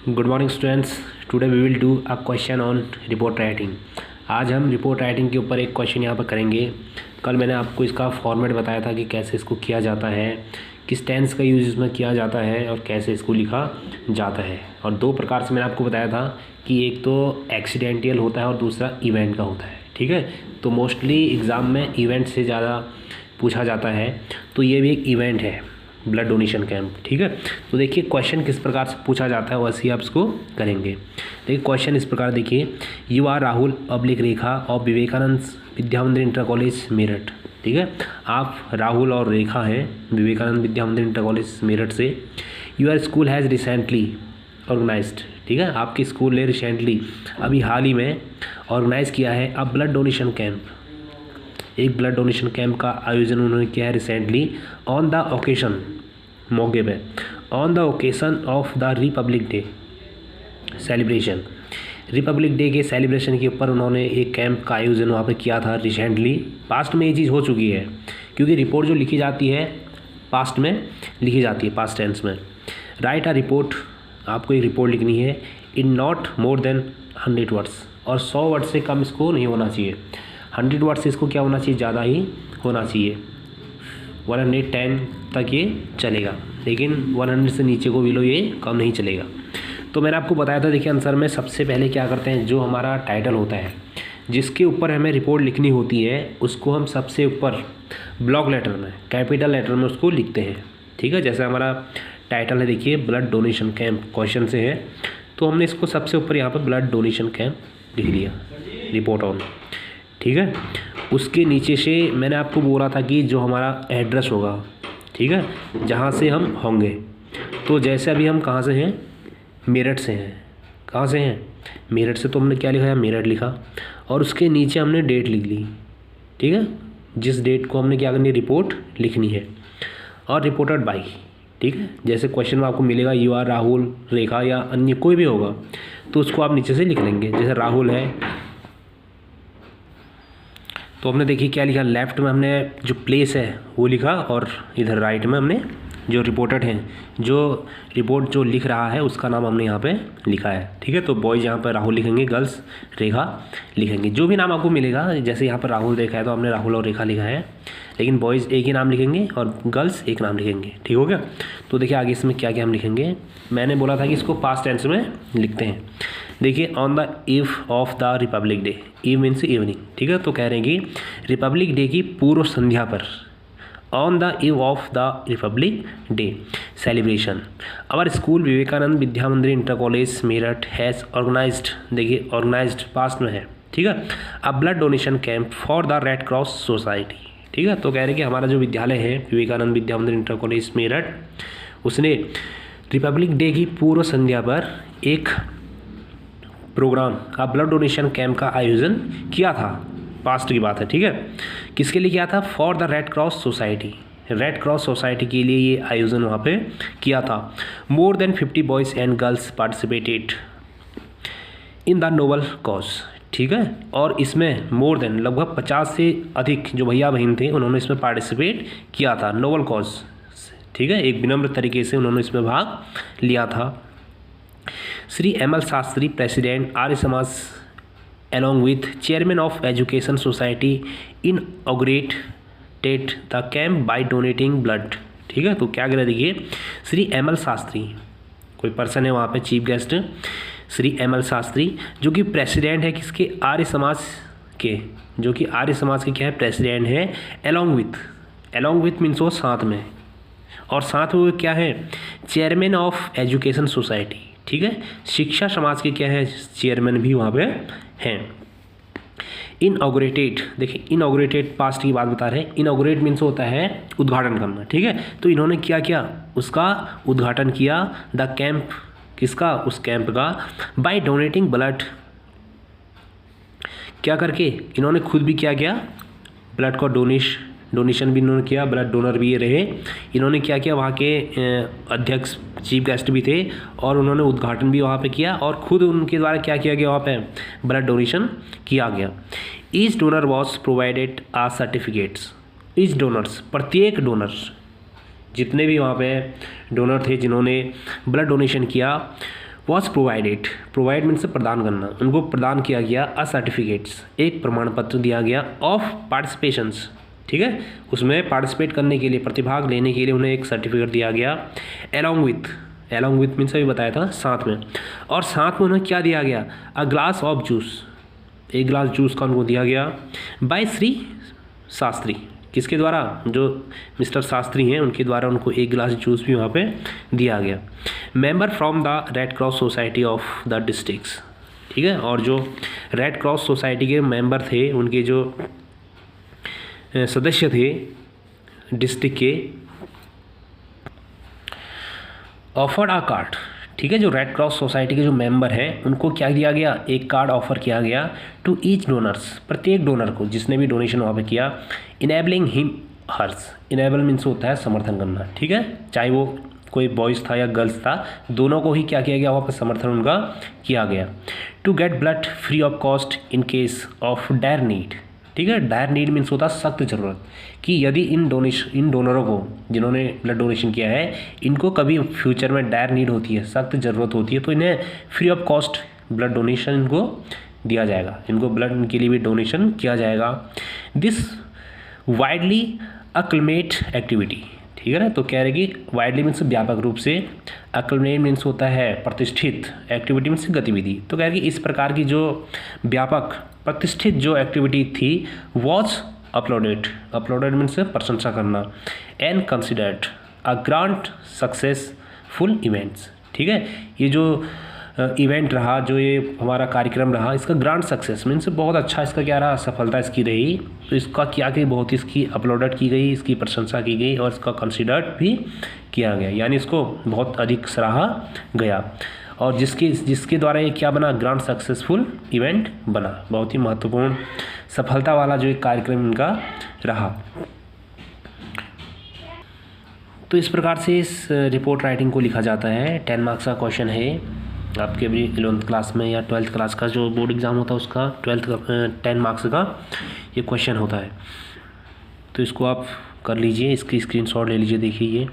Good morning students. Today we will do a question on report writing. आज हम report writing के ऊपर एक क्वेश्चन यहाँ पर करेंगे। कल मैंने आपको इसका फॉर्मेट बताया था कि कैसे इसको किया जाता है, किस टेंस का यूज़ इसमें किया जाता है और कैसे इसको लिखा जाता है। और दो प्रकार से मैंने आपको बताया था कि एक तो एक्सीडेंटियल होता है और दूसरा इवेंट का होता है। ठीक है, तो मोस्टली एग्ज़ाम में इवेंट से ज़्यादा पूछा जाता है, तो ये भी एक इवेंट है, ब्लड डोनेशन कैंप। ठीक है, तो देखिए क्वेश्चन किस प्रकार से पूछा जाता है वैसे ही आप इसको करेंगे। देखिए क्वेश्चन इस प्रकार देखिए, यू आर राहुल पब्लिक रेखा और विवेकानंद विद्या मंदिर इंटर कॉलेज मेरठ। ठीक है, आप राहुल और रेखा हैं विवेकानंद विद्या मंदिर इंटर कॉलेज मेरठ से। Your school has recently organised. ठीक है, आपके स्कूल ने रिसेंटली अभी हाल ही में ऑर्गेनाइज़ किया है अब ब्लड डोनेशन कैंप। एक ब्लड डोनेशन कैंप का आयोजन उन्होंने किया है रिसेंटली ऑन द ओकेशन, मौके पे, on the occasion of the Republic Day celebration. Republic day के सेलिब्रेशन के ऊपर उन्होंने एक कैंप का आयोजन वहाँ पे किया था रिसेंटली। पास्ट में ये चीज़ हो चुकी है, क्योंकि रिपोर्ट जो लिखी जाती है पास्ट में लिखी जाती है, पास्ट टेंस में। राइट अ रिपोर्ट, आपको एक रिपोर्ट लिखनी है in not more than 100 words, और 100 वर्ड से कम इसको नहीं होना चाहिए। 100 वर्ड से इसको क्या होना चाहिए, ज़्यादा ही होना चाहिए। 110 तक ये चलेगा, लेकिन 100 से नीचे को भी लो ये कम नहीं चलेगा। तो मैंने आपको बताया था, देखिए आंसर में सबसे पहले क्या करते हैं, जो हमारा टाइटल होता है जिसके ऊपर हमें रिपोर्ट लिखनी होती है उसको हम सबसे ऊपर ब्लॉक लेटर में, कैपिटल लेटर में उसको लिखते हैं। ठीक है, जैसे हमारा टाइटल है देखिए ब्लड डोनेशन कैंप, क्वेश्चन से है, तो हमने इसको सबसे ऊपर यहाँ पर ब्लड डोनेशन कैंप लिख लिया, रिपोर्ट ऑन। ठीक है, उसके नीचे से मैंने आपको बोला था कि जो हमारा एड्रेस होगा, ठीक है, जहाँ से हम होंगे, तो जैसे अभी हम कहाँ से हैं, मेरठ से हैं। कहाँ से हैं, मेरठ से, तो हमने क्या लिखा है, मेरठ लिखा, और उसके नीचे हमने डेट लिख ली। ठीक है, जिस डेट को हमने क्या करनी है, रिपोर्ट लिखनी है, और रिपोर्टेड बाई। ठीक है, जैसे क्वेश्चन में आपको मिलेगा यू आर राहुल रेखा या अन्य कोई भी होगा, तो उसको आप नीचे से लिख लेंगे। जैसे राहुल है तो हमने देखिए क्या लिखा, लेफ़्ट में हमने जो प्लेस है वो लिखा, और इधर राइट में हमने जो रिपोर्टेड हैं, जो रिपोर्ट जो लिख रहा है उसका नाम हमने यहाँ पे लिखा है। ठीक है, तो बॉयज़ यहाँ पर राहुल लिखेंगे, गर्ल्स रेखा लिखेंगे। जो भी नाम आपको मिलेगा, जैसे यहाँ पर राहुल रेखा है तो हमने राहुल और रेखा लिखा है, लेकिन बॉयज़ एक ही नाम लिखेंगे और गर्ल्स एक नाम लिखेंगे। ठीक हो गया। तो देखिए आगे इसमें क्या क्या हम लिखेंगे, मैंने बोला था कि इसको पास्ट टेंस में लिखते हैं। देखिए on the eve of the Republic Day, eve means evening. ठीक है, तो कह रहे हैं कि रिपब्लिक डे की पूर्व संध्या पर, on the eve of the Republic Day celebration, our school Vivekananda Vidya Mandir inter college Meerut has organised. देखिए ऑर्गेनाइज्ड पास्ट में है। ठीक है, a blood donation camp for the Red Cross Society. ठीक है, तो कह रहे हैं कि हमारा जो विद्यालय है विवेकानंद विद्या मंदिर इंटर कॉलेज मेरठ, उसने रिपब्लिक डे की पूर्व संध्या पर एक प्रोग्राम का ब्लड डोनेशन कैंप का आयोजन किया था। पास्ट की बात है। ठीक है, किसके लिए किया था, for the Red Cross society, red Cross society के लिए ये आयोजन वहाँ पे किया था। More than 50 boys and girls participated in the noble cause. ठीक है, और इसमें मोर देन लगभग 50 से अधिक जो भैया बहन थे उन्होंने इसमें पार्टिसिपेट किया था, नोबल कॉज। ठीक है, एक विनम्र तरीके से उन्होंने इसमें भाग लिया था। Shri M L Shastri president Arya Samaj along with chairman of education society inaugurated the camp by donating blood। ठीक है, तो क्या कह रहे देखिए, श्री एम एल शास्त्री कोई पर्सन है वहाँ पे, chief guest Shri M L Shastri, जो कि प्रेसिडेंट है किसके, आर्य समाज के, जो कि आर्य समाज के क्या है, प्रेसिडेंट है। along with मीन्स वो साथ में, और साथ में क्या है, चेयरमैन ऑफ एजुकेशन सोसाइटी। ठीक है, शिक्षा समाज के क्या है, चेयरमैन भी वहाँ पे हैं। इनऑग्रेटेड, देखिए इनऑग्रेटेड पास्ट की बात बता रहे हैं। इनऑग्रेट मीन्स होता है उद्घाटन करना। ठीक है, तो इन्होंने क्या किया, उसका उद्घाटन किया, द कैंप, किसका, उस कैंप का, बाय डोनेटिंग ब्लड, क्या करके, इन्होंने खुद भी क्या किया, ब्लड को डोनेशन भी इन्होंने किया, ब्लड डोनर भी ये रहे। इन्होंने क्या किया, वहाँ के अध्यक्ष चीफ गेस्ट भी थे, और उन्होंने उद्घाटन भी वहाँ पे किया, और खुद उनके द्वारा क्या किया गया, वहाँ पे ब्लड डोनेशन किया गया। Each donor was provided a certificates. Each donors, प्रत्येक डोनर्स, जितने भी वहाँ पे डोनर थे जिन्होंने ब्लड डोनेशन किया, वॉज प्रोवाइडेड, प्रोवाइड मीन्स प्रदान करना, उनको प्रदान किया गया अ सर्टिफिकेट्स, एक प्रमाण पत्र दिया गया ऑफ पार्टिसिपेशंस, ठीक है, उसमें पार्टिसिपेट करने के लिए, प्रतिभाग लेने के लिए उन्हें एक सर्टिफिकेट दिया गया। अलॉन्ग विथ मीन्स अभी बताया था साथ में, और साथ में उन्हें क्या दिया गया, अ ग्लास ऑफ जूस, एक गिलास जूस का उनको दिया गया बाय श्री शास्त्री, किसके द्वारा, जो मिस्टर शास्त्री हैं उनके द्वारा उनको एक गिलास जूस भी वहाँ पे दिया गया। Member from the Red Cross society of the districts, ठीक है, और जो रेड क्रॉस सोसाइटी के मेंबर थे, उनके जो सदस्य थे डिस्ट्रिक्ट के, ऑफर्ड आ कार्ड, ठीक है, जो रेड क्रॉस सोसाइटी के जो मेंबर हैं उनको क्या दिया गया, एक कार्ड ऑफर किया गया टू ईच डोनर्स, प्रत्येक डोनर को जिसने भी डोनेशन वहाँ पे किया, enabling him hers, enable means होता है समर्थन करना, ठीक है, चाहे वो कोई बॉयज़ था या गर्ल्स था, दोनों को ही क्या किया गया, वहाँ पर समर्थन उनका किया गया। To get blood free of cost in case of dire need, ठीक है, डायर नीड मीन्स होता है सख्त ज़रूरत, कि यदि इन डोनरों को, जिन्होंने ब्लड डोनेशन किया है, इनको कभी फ्यूचर में डायर नीड होती है, सख्त ज़रूरत होती है, तो इन्हें free of cost blood donation इनको दिया जाएगा, इनको ब्लड के लिए भी डोनेशन किया जाएगा। दिस वाइडली अक्लमेट एक्टिविटी, ठीक है ना, तो कह रहे कि वाइडली मीन्स व्यापक रूप से, अक्लमेट मीन्स होता है प्रतिष्ठित, एक्टिविटी मीन्स गतिविधि, तो कह रहे कि इस प्रकार की जो व्यापक प्रतिष्ठित जो एक्टिविटी थी, वॉज अपलोडेड मीन्स प्रशंसा करना, and considered a grand successful events, ठीक है, ये जो इवेंट रहा, जो ये हमारा कार्यक्रम रहा, इसका ग्रांड सक्सेस मीन्स बहुत अच्छा, इसका क्या रहा, सफलता इसकी रही, तो इसका क्या कि बहुत इसकी अपलोडेड की गई, इसकी प्रशंसा की गई और इसका कंसिडर्ड भी किया गया, यानी इसको बहुत अधिक सराहा गया, और जिसके द्वारा ये क्या बना, ग्रांड सक्सेसफुल इवेंट बना, बहुत ही महत्वपूर्ण सफलता वाला जो एक कार्यक्रम इनका रहा। तो इस प्रकार से इस रिपोर्ट राइटिंग को लिखा जाता है। 10 मार्क्स का क्वेश्चन है आपके भी 11th क्लास में या 12th क्लास का जो बोर्ड एग्ज़ाम होता है उसका 10 मार्क्स का ये क्वेश्चन होता है। तो इसको आप कर लीजिए, इसकी स्क्रीनशॉट ले लीजिए, देखिए ये